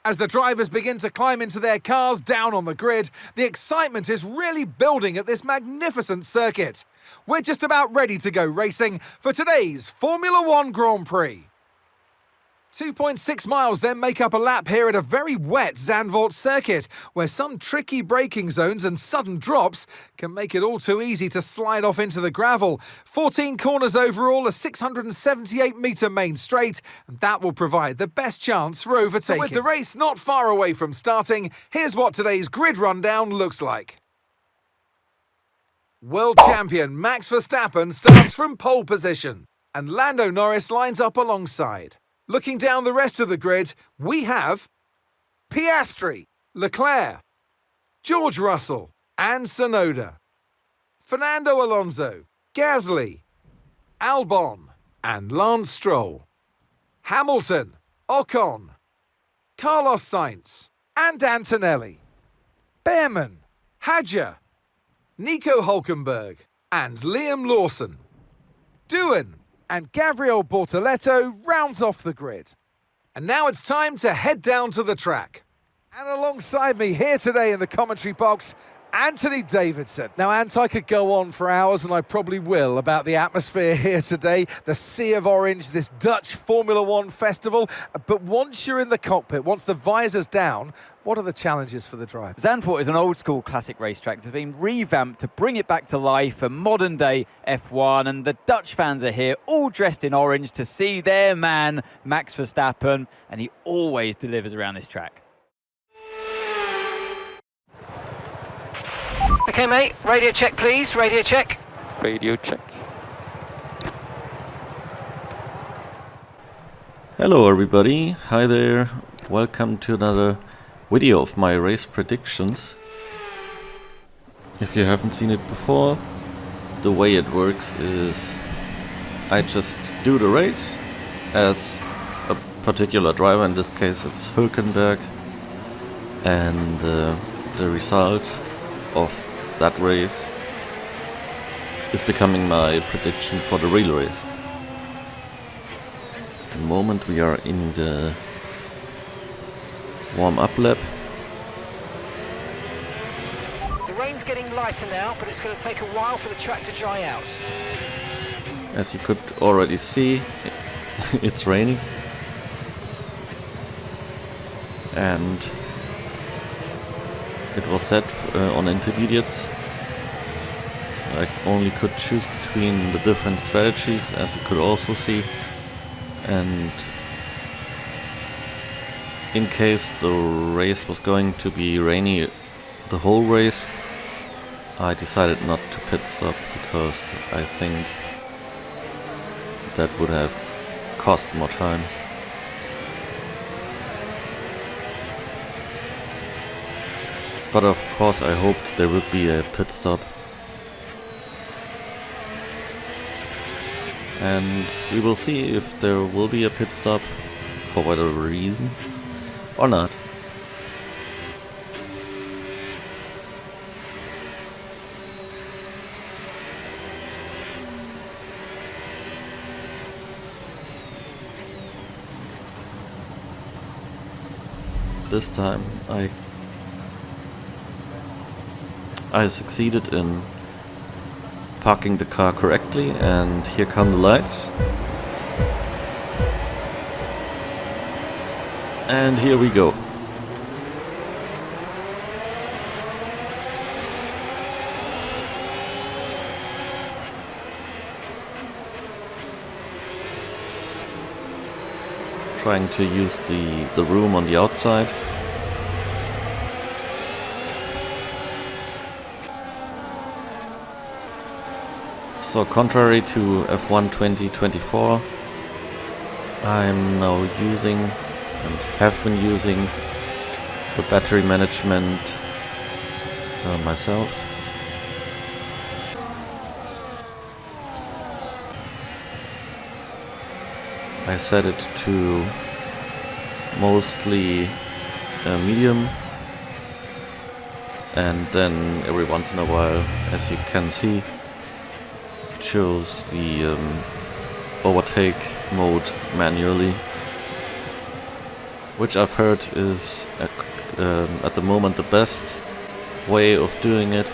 As the drivers begin to climb into their cars down on the grid, the excitement is really building at this magnificent circuit. We're just about ready to go racing for today's Formula One Grand Prix. 2.6 miles then make up a lap here at a very wet Zandvoort circuit, where some tricky braking zones and sudden drops can make it all too easy to slide off into the gravel. 14 corners overall, a 678-metre main straight, and that will provide the best chance for overtaking. So with the race not far away from starting, here's what today's grid rundown looks like. World champion Max Verstappen starts from pole position, and Lando Norris lines up alongside. Looking down the rest of the grid, we have Piastri, Leclerc, George Russell and Tsunoda, Fernando Alonso, Gasly, Albon and Lance Stroll, Hamilton, Ocon, Carlos Sainz and Antonelli, Behrman, Hadjar, Nico Hülkenberg and Liam Lawson, Doohan and Gabriel Bortoleto rounds off the grid. And now it's time to head down to the track. And alongside me here today in the commentary box, Anthony Davidson. Now, Ant, I could go on for hours, and I probably will, about the atmosphere here today, the sea of orange, this Dutch Formula One festival. But once you're in the cockpit, once the visor's down, what are the challenges for the driver? Zandvoort is an old-school classic racetrack that's been revamped to bring it back to life for modern-day F1, and the Dutch fans are here, all dressed in orange, to see their man, Max Verstappen, and he always delivers around this track. Okay, mate, radio check, please, radio check. Radio check. Hello everybody, hi there, welcome to another video of my race predictions. If you haven't seen it before, the way it works is I just do the race as a particular driver, in this case it's Hulkenberg, and the result of that race is becoming my prediction for the real race. At the moment we are in the warm-up lap. The rain's getting lighter now, but it's going to take a while for the track to dry out. As you could already see, it's raining. And it was set on intermediates. I only could choose between the different strategies, as you could also see. And in case the race was going to be rainy the whole race, I decided not to pit stop, because I think that would have cost more time. But of course I hoped there would be a pit stop. And we will see if there will be a pit stop, for whatever reason, or not. This time I succeeded in parking the car correctly, and here come the lights. And here we go. Trying to use the room on the outside. So contrary to F1 2024, I'm now using and have been using the battery management myself. I set it to mostly medium, and then every once in a while, as you can see, chose the overtake mode manually, which I've heard is at the moment the best way of doing it.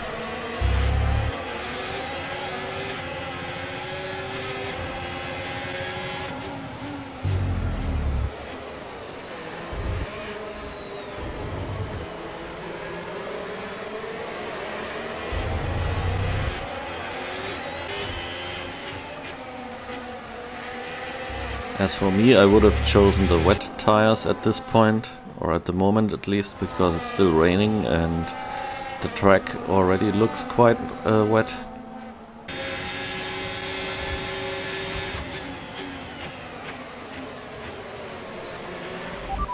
As for me, I would have chosen the wet tires at this point, or at the moment at least, because it's still raining and the track already looks quite wet.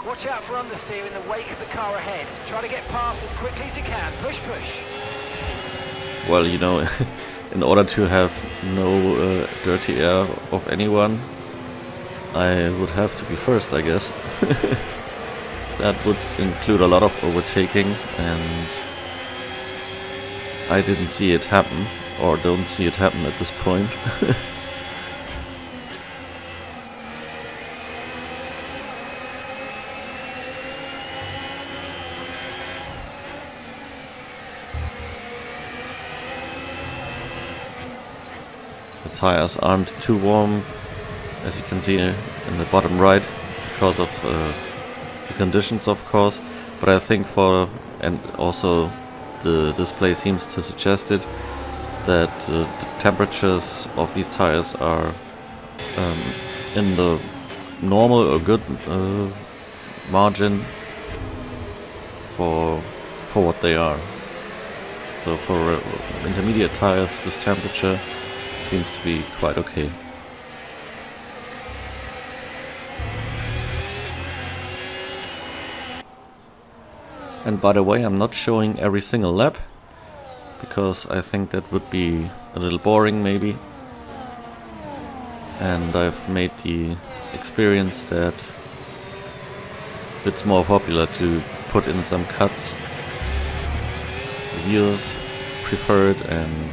Watch out for understeer in the wake of the car ahead. Try to get past as quickly as you can. Push, push. Well, you know, in order to have no dirty air of anyone, I would have to be first, I guess. That would include a lot of overtaking, and I didn't see it happen, or don't see it happen at this point. The tires aren't too warm, as you can see in the bottom right, because of the conditions, of course, but I think and also the display seems to suggest it, that the temperatures of these tires are in the normal or good margin for what they are. So for intermediate tires, this temperature seems to be quite okay. And by the way, I'm not showing every single lap, because I think that would be a little boring maybe. And I've made the experience that it's more popular to put in some cuts. Viewers prefer it, and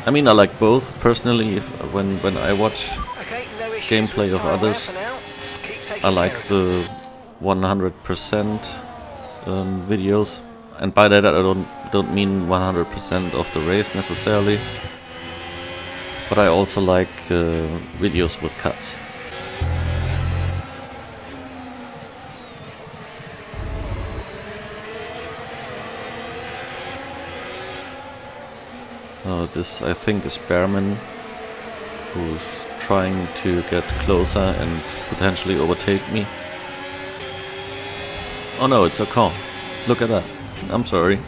I mean, I like both personally. When I watch gameplay of others, I like the 100% videos, and by that I don't mean 100% of the race necessarily, but I also like videos with cuts. This, I think, is Behrman, who's trying to get closer and potentially overtake me. Oh no, it's a car. Look at that. I'm sorry.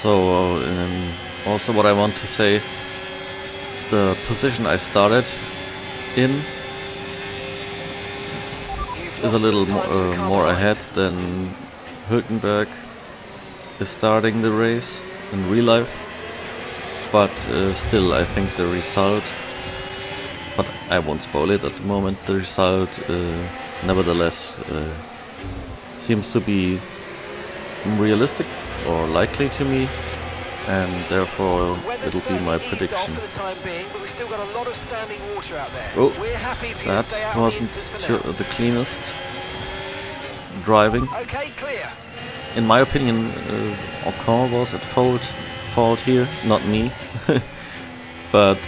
So, also what I want to say, the position I started in is a little more ahead than Hulkenberg is starting the race in real life, but still I think the result, but I won't spoil it at the moment, the result nevertheless seems to be realistic or likely to me, and therefore it'll be my prediction. Oh, that wasn't the cleanest driving. In my opinion, Ocon was at fault here, not me. But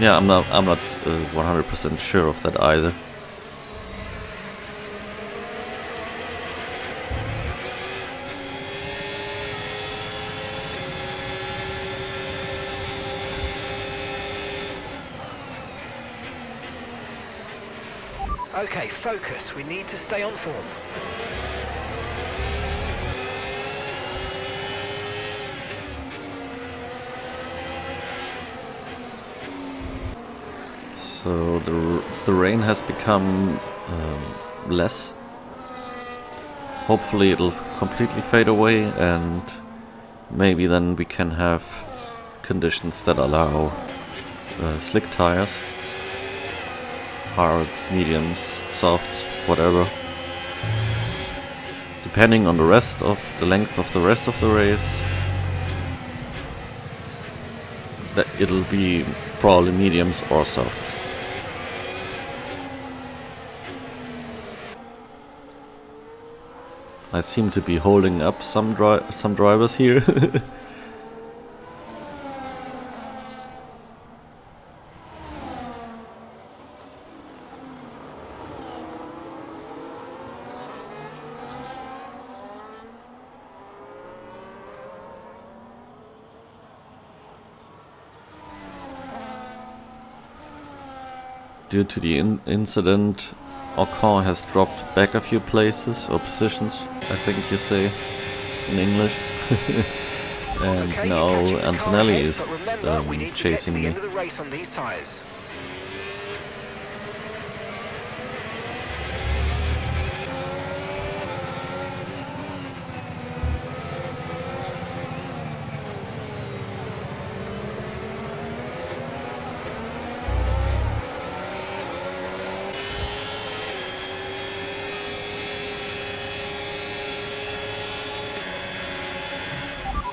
yeah, I'm not 100% sure of that either. Okay, focus. We need to stay on form. So the rain has become less. Hopefully it'll completely fade away, and maybe then we can have conditions that allow slick tires. hards, mediums, softs, whatever. Depending on the rest of the length of the rest of the race, that it'll be probably mediums or softs. I seem to be holding up some drivers here. Due to the incident, Ocon has dropped back a few places or positions, I think you say in English. And Okay, now you're catching the car Antonelli ahead, is but remember, we need to get to chasing the me. end of the race on these tyres.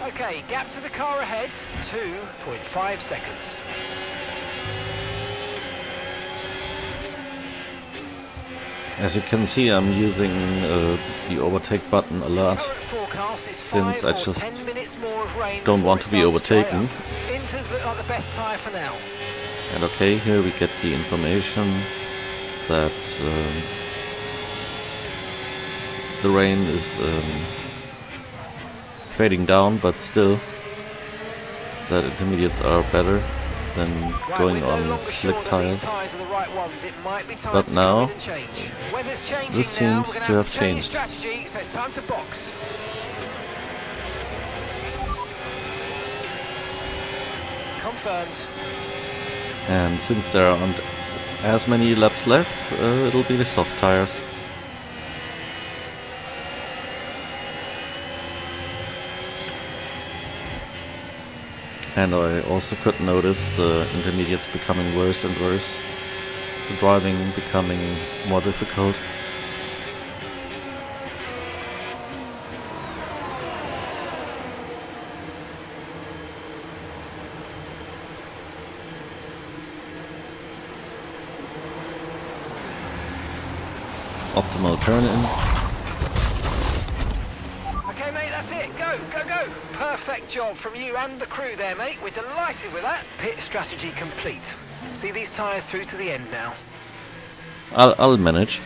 Okay, gap to the car ahead, 2.5 seconds. As you can see, I'm using the overtake button a lot, Current forecast is since 5 I or just 10 minutes more of rain don't before want it to be starts dry overtaken. up. Inters look like the best tyre for now. And okay, here we get the information that the rain is fading down, but still that intermediates are better than Right, going we're no on longer slick sure that these tires. tyres are the right ones. It might be time But to now, come in and change. Weather's changing this now. seems We're to gonna have to change changed. strategy, so it's time to box. Confirmed. And since there aren't as many laps left, it'll be the soft tires. And I also could notice the intermediates becoming worse and worse, the driving becoming more difficult. Optimal turn in. Okay, mate, that's it. Go, go, go. Perfect job from you and the crew there, mate. We're delighted with that. Pit strategy complete. See these tyres through to the end now. I'll manage.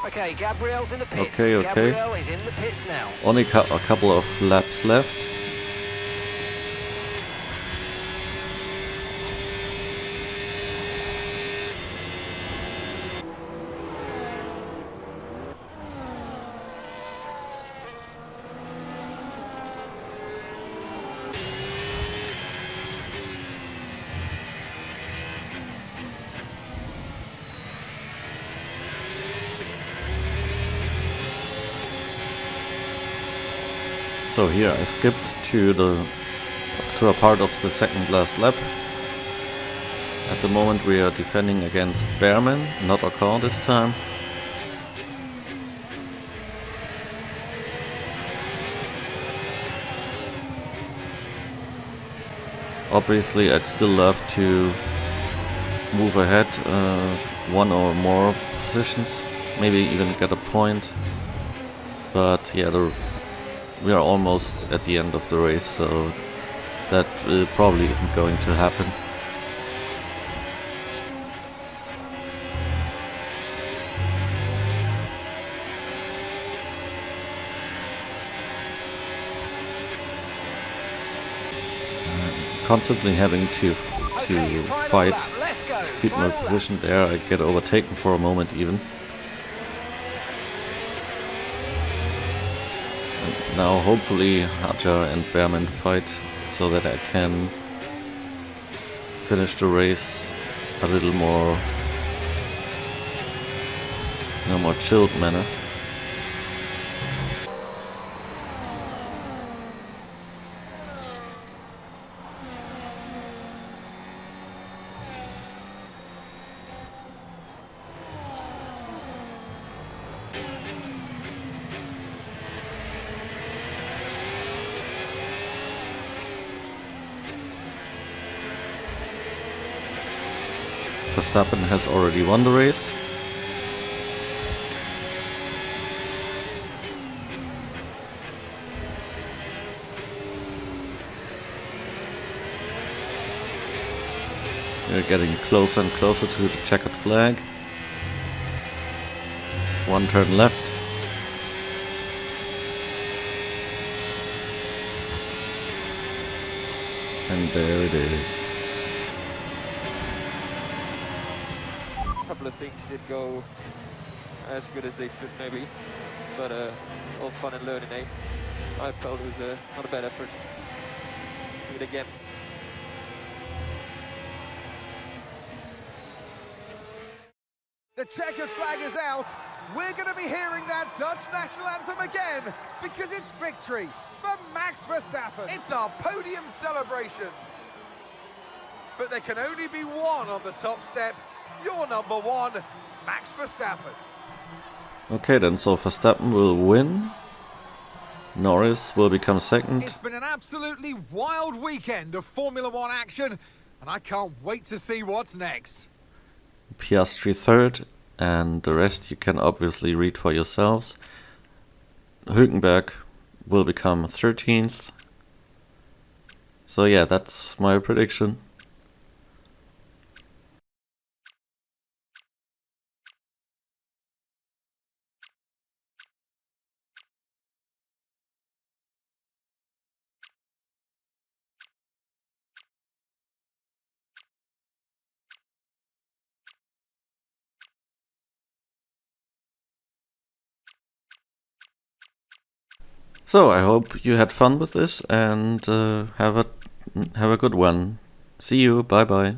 Okay, Gabriel's in the pits. Okay, okay. Gabriel is in the pits now. Only a couple of laps left. So here I skipped to a part of the second last lap. At the moment we are defending against Bearman, not Ocon this time. Obviously I'd still love to move ahead one or more positions maybe even get a point. But yeah, we are almost at the end of the race, so that probably isn't going to happen. Constantly having to fight, keep my position there. I get overtaken for a moment even. And now hopefully Hajar and Behrman fight so that I can finish the race a little more in a more chilled manner. Verstappen has already won the race. We're getting closer and closer to the checkered flag. One turn left. And there it is. A couple of things did go as good as they should maybe, but all fun and learning, eh? I felt it was not a bad effort. Do it again. The checkered flag is out. We're going to be hearing that Dutch national anthem again because it's victory for Max Verstappen. It's our podium celebrations. But there can only be one on the top step. Your number one, Max Verstappen. Okay then, so Verstappen will win. Norris will become second. It's been an absolutely wild weekend of Formula One action, and I can't wait to see what's next. Piastri third, and the rest you can obviously read for yourselves. Hulkenberg will become 13th. So yeah, that's my prediction. So I hope you had fun with this and have a good one. See you. Bye bye.